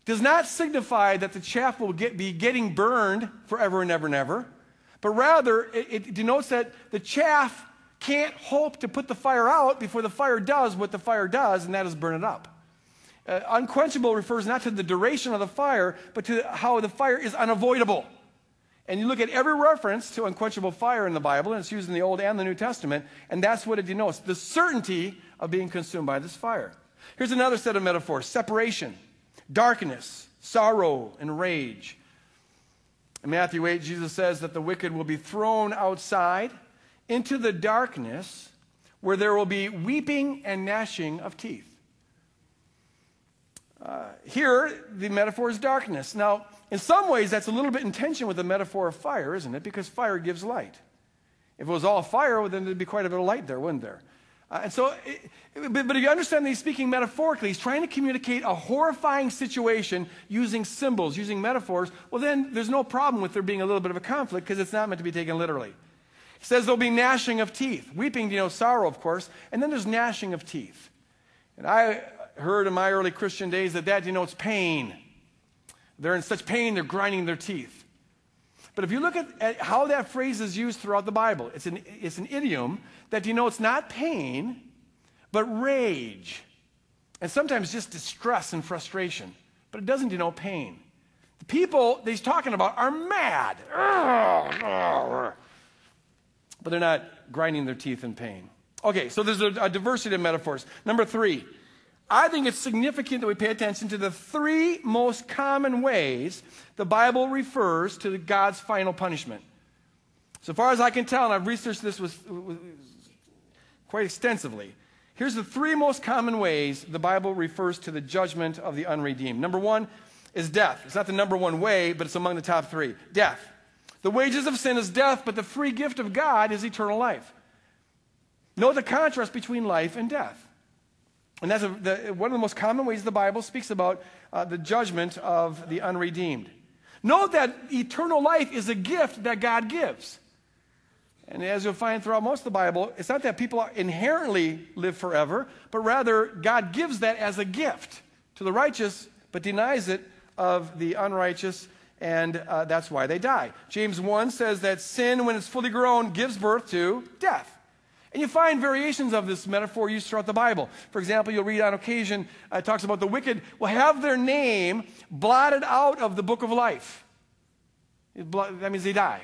does not signify that the chaff will be getting burned forever and ever and ever, but rather it denotes that the chaff can't hope to put the fire out before the fire does what the fire does, and that is burn it up. Unquenchable refers not to the duration of the fire, but to how the fire is unavoidable. And you look at every reference to unquenchable fire in the Bible, and it's used in the Old and the New Testament, and that's what it denotes, the certainty of being consumed by this fire. Here's another set of metaphors: separation, darkness, sorrow, and rage. In Matthew 8, Jesus says that the wicked will be thrown outside into the darkness where there will be weeping and gnashing of teeth. Here, the metaphor is darkness. Now, in some ways, that's a little bit in tension with the metaphor of fire, isn't it? Because fire gives light. If it was all fire, well, then there'd be quite a bit of light there, wouldn't there? But if you understand that he's speaking metaphorically, he's trying to communicate a horrifying situation using symbols, using metaphors. Well, then there's no problem with there being a little bit of a conflict because it's not meant to be taken literally. He says there'll be gnashing of teeth. Weeping denotes sorrow, of course, and then there's gnashing of teeth. And I heard in my early Christian days that denotes pain. They're in such pain, they're grinding their teeth. But if you look at how that phrase is used throughout the Bible, it's an idiom that denotes not pain, but rage. And sometimes just distress and frustration. But it doesn't denote pain. The people that he's talking about are mad. But they're not grinding their teeth in pain. Okay, so there's a diversity of metaphors. Number 3. I think it's significant that we pay attention to the 3 most common ways the Bible refers to God's final punishment. So far as I can tell, and I've researched this quite extensively, here's the 3 most common ways the Bible refers to the judgment of the unredeemed. Number 1 is death. It's not the number 1 way, but it's among the top 3. Death. The wages of sin is death, but the free gift of God is eternal life. Note the contrast between life and death. And that's one of the most common ways the Bible speaks about the judgment of the unredeemed. Note that eternal life is a gift that God gives. And as you'll find throughout most of the Bible, it's not that people inherently live forever, but rather God gives that as a gift to the righteous, but denies it of the unrighteous, and that's why they die. James 1 says that sin, when it's fully grown, gives birth to death. And you find variations of this metaphor used throughout the Bible. For example, you'll read on occasion, it talks about the wicked will have their name blotted out of the book of life. That means they die.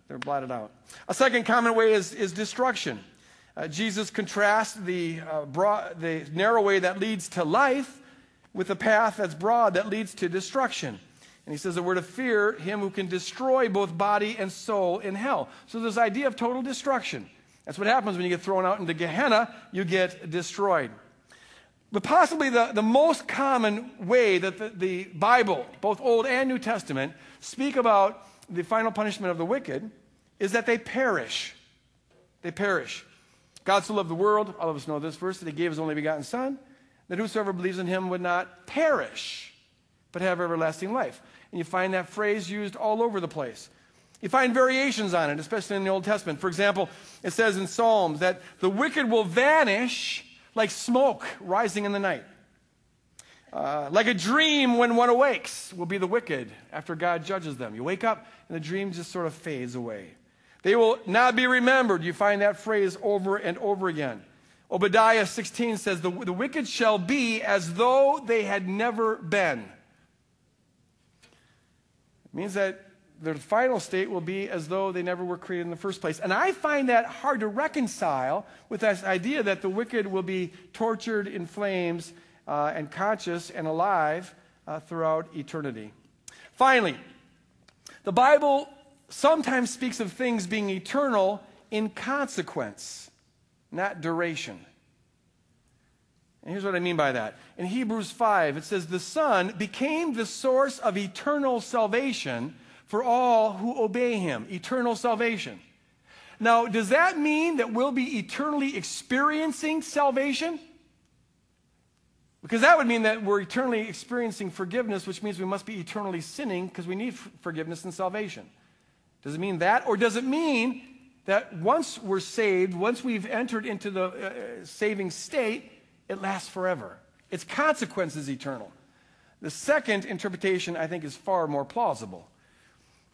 They're blotted out. A second common way is destruction. Jesus contrasts the narrow way that leads to life with the path that's broad that leads to destruction. And he says that we're to fear him who can destroy both body and soul in hell. So there's this idea of total destruction. That's what happens when you get thrown out into Gehenna, you get destroyed. But possibly the most common way that the Bible, both Old and New Testament, speak about the final punishment of the wicked is that they perish. They perish. God so loved the world, all of us know this verse, that he gave his only begotten Son, that whosoever believes in him would not perish, but have everlasting life. And you find that phrase used all over the place. You find variations on it, especially in the Old Testament. For example, it says in Psalms that the wicked will vanish like smoke rising in the night. Like a dream when one awakes will be the wicked after God judges them. You wake up and the dream just sort of fades away. They will not be remembered. You find that phrase over and over again. Obadiah 16 says, the wicked shall be as though they had never been. It means that their final state will be as though they never were created in the first place. And I find that hard to reconcile with this idea that the wicked will be tortured in flames and conscious and alive throughout eternity. Finally, the Bible sometimes speaks of things being eternal in consequence, not duration. And here's what I mean by that. In Hebrews 5, it says, the Son became the source of eternal salvation for all who obey him. Eternal salvation. Now, does that mean that we'll be eternally experiencing salvation? Because that would mean that we're eternally experiencing forgiveness, which means we must be eternally sinning because we need forgiveness and salvation. Does it mean that? Or does it mean that once we're saved, once we've entered into the saving state, it lasts forever? Its consequence is eternal. The second interpretation, I think, is far more plausible.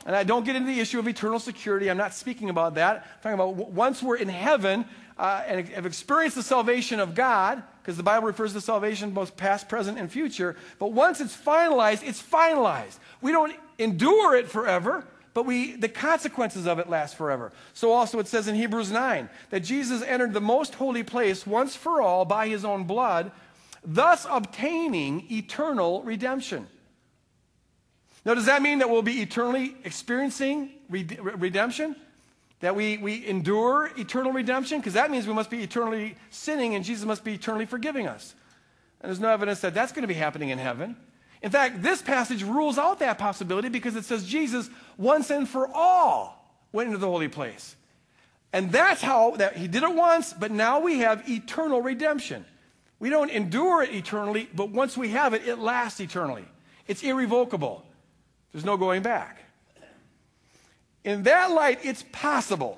And I don't get into the issue of eternal security. I'm not speaking about that. I'm talking about once we're in heaven and have experienced the salvation of God, because the Bible refers to salvation both past, present, and future. But once it's finalized, it's finalized. We don't endure it forever, but the consequences of it last forever. So also it says in Hebrews 9 that Jesus entered the most holy place once for all by his own blood, thus obtaining eternal redemption. Now, does that mean that we'll be eternally experiencing redemption? That we endure eternal redemption? Because that means we must be eternally sinning and Jesus must be eternally forgiving us. And there's no evidence that that's going to be happening in heaven. In fact, this passage rules out that possibility because it says Jesus once and for all went into the holy place. And that's how that he did it once, but now we have eternal redemption. We don't endure it eternally, but once we have it, it lasts eternally. It's irrevocable. There's no going back. In that light, it's possible,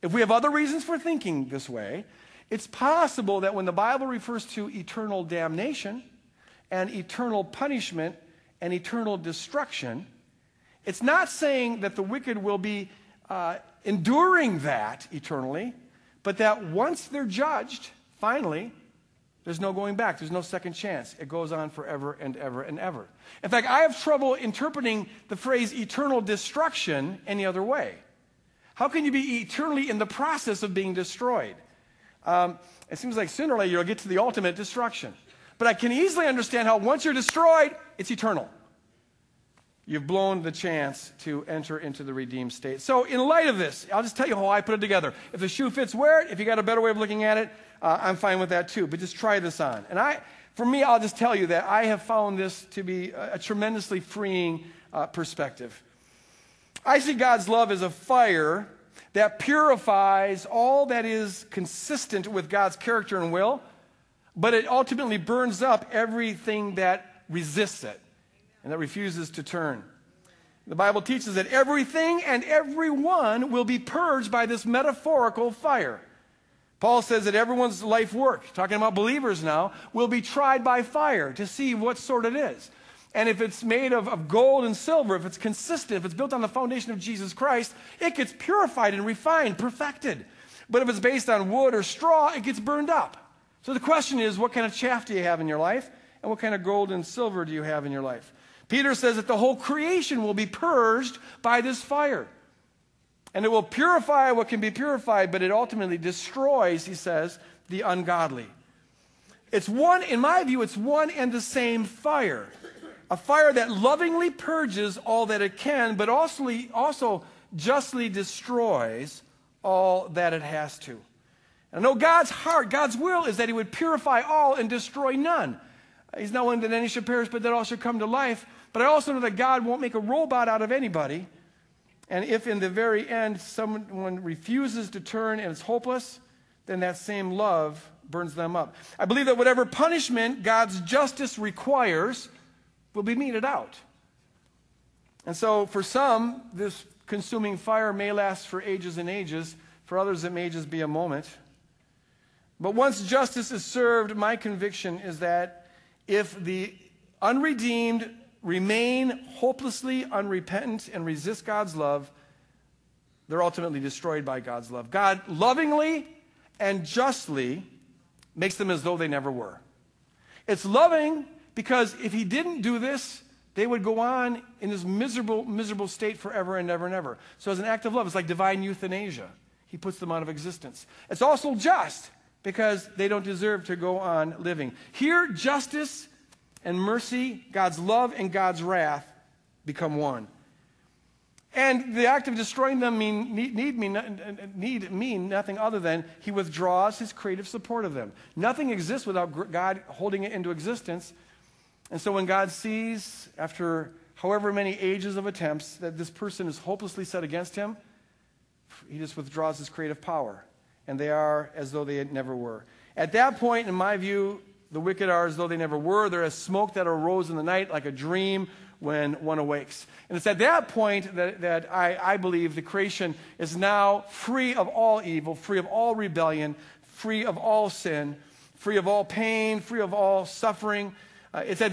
if we have other reasons for thinking this way, it's possible that when the Bible refers to eternal damnation and eternal punishment and eternal destruction, it's not saying that the wicked will be enduring that eternally, but that once they're judged, finally, there's no going back. There's no second chance. It goes on forever and ever and ever. In fact, I have trouble interpreting the phrase eternal destruction any other way. How can you be eternally in the process of being destroyed? It seems like sooner or later you'll get to the ultimate destruction. But I can easily understand how once you're destroyed, it's eternal. You've blown the chance to enter into the redeemed state. So in light of this, I'll just tell you how I put it together. If the shoe fits, wear it. If you got a better way of looking at it, I'm fine with that too. But just try this on. And for me, I'll just tell you that I have found this to be a tremendously freeing perspective. I see God's love as a fire that purifies all that is consistent with God's character and will, but it ultimately burns up everything that resists it and that refuses to turn. The Bible teaches that everything and everyone will be purged by this metaphorical fire. Paul says that everyone's life work, talking about believers now, will be tried by fire to see what sort it is. And if it's made of gold and silver, if it's consistent, if it's built on the foundation of Jesus Christ, it gets purified and refined, perfected. But if it's based on wood or straw, it gets burned up. So the question is, what kind of chaff do you have in your life? And what kind of gold and silver do you have in your life? Peter says that the whole creation will be purged by this fire. And it will purify what can be purified, but it ultimately destroys, he says, the ungodly. It's one, in my view, it's one and the same fire. A fire that lovingly purges all that it can, but also justly destroys all that it has to. And I know God's heart, God's will is that he would purify all and destroy none. He's not willing that any should perish, but that all should come to life. But I also know that God won't make a robot out of anybody. And if in the very end someone refuses to turn and is hopeless, then that same love burns them up. I believe that whatever punishment God's justice requires will be meted out. And so for some, this consuming fire may last for ages and ages. For others, it may just be a moment. But once justice is served, my conviction is that if the unredeemed remain hopelessly unrepentant and resist God's love, they're ultimately destroyed by God's love. God lovingly and justly makes them as though they never were. It's loving because if he didn't do this, they would go on in this miserable, miserable state forever and ever and ever. So as an act of love, it's like divine euthanasia. He puts them out of existence. It's also just because they don't deserve to go on living. Here, justice and mercy, God's love and God's wrath become one. And the act of destroying them need mean nothing other than he withdraws his creative support of them. Nothing exists without God holding it into existence. And so when God sees, after however many ages of attempts, that this person is hopelessly set against him, he just withdraws his creative power. And they are as though they never were. At that point, in my view, the wicked are as though they never were. They're as smoke that arose in the night, like a dream when one awakes. And it's at that point that I believe the creation is now free of all evil, free of all rebellion, free of all sin, free of all pain, free of all suffering. It's at